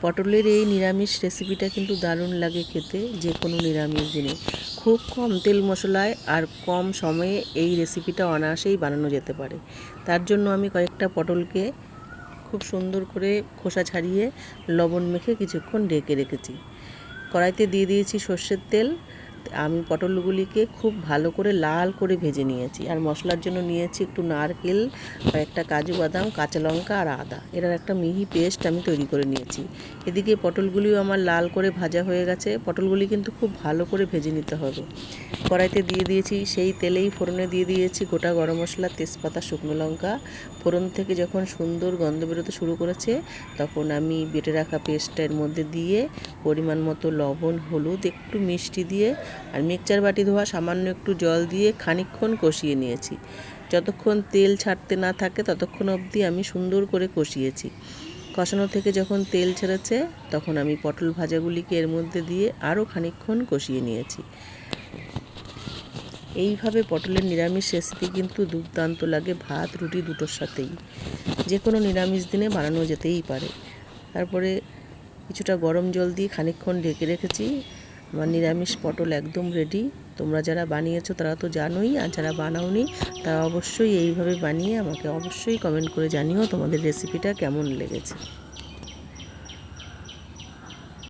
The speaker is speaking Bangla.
পটলের এই নিরামিষ রেসিপিটা কিন্তু দারুণ লাগে খেতে, যে কোনো নিরামিষ দিনে। খুব কম তেল মশলায় আর কম সময়ে এই রেসিপিটা অনায়াসেই বানানো যেতে পারে। তার জন্য আমি কয়েকটা পটলকে খুব সুন্দর করে খোসা ছাড়িয়ে লবণ মেখে কিছুক্ষণ ঢেকে রেখেছি। কড়াইতে দিয়ে দিয়েছি সর্ষের তেল। আমি পটলগুলিকে খুব ভালো করে লাল করে ভেজে নিয়েছি। আর মশলার জন্য নিয়েছি একটু নারকেল, কয়েকটা কাজু বাদাম, কাঁচা লঙ্কা আর আদা। এটার একটা মিহি পেস্ট আমি তৈরি করে নিয়েছি। এদিকে পটলগুলিও আমার লাল করে ভাজা হয়ে গেছে। পটলগুলি কিন্তু খুব ভালো করে ভেজে নিতে হবে। কড়াইতে দিয়ে দিয়েছি, সেই তেলেই ফোড়নে দিয়ে দিয়েছি গোটা গরম মশলা, তেজপাতা, শুকনো লঙ্কা। ফোড়ন থেকে যখন সুন্দর গন্ধ বেরোতে শুরু করেছে, তখন আমি বেটে রাখা পেস্টটা এর মধ্যে দিয়ে পরিমাণ মতো লবণ, হলুদ, একটু মিষ্টি দিয়ে আর মিক্সচার বাটি ধোয়া সামান্য একটু জল দিয়ে খানিকক্ষণ কষিয়ে নিয়েছি। যতক্ষণ তেল ছাড়তে না থাকে ততক্ষণ অবধি আমি সুন্দর করে কষিয়েছি। কষানো থেকে যখন তেল ছেড়েছে, তখন আমি পটল ভাজাগুলিকে এর মধ্যে দিয়ে আরও খানিকক্ষণ কষিয়ে নিয়েছি। এইভাবে পটলের নিরামিষ রেসিপি কিন্তু দুর্দান্ত লাগে ভাত রুটি দুটোর সাথেই। যে কোনো নিরামিষ দিনে বানানো যেতেই পারে। তারপরে কিছুটা গরম জল দিয়ে খানিকক্ষণ ঢেকে রেখেছি। আমার নিরামিষ পটল একদম রেডি। তোমরা যারা বানিয়েছো তারা তো জানোই, আর যারা বানাওনি তারা অবশ্যই এইভাবে বানিয়ে আমাকে অবশ্যই কমেন্ট করে জানিও তোমাদের রেসিপিটা কেমন লেগেছে।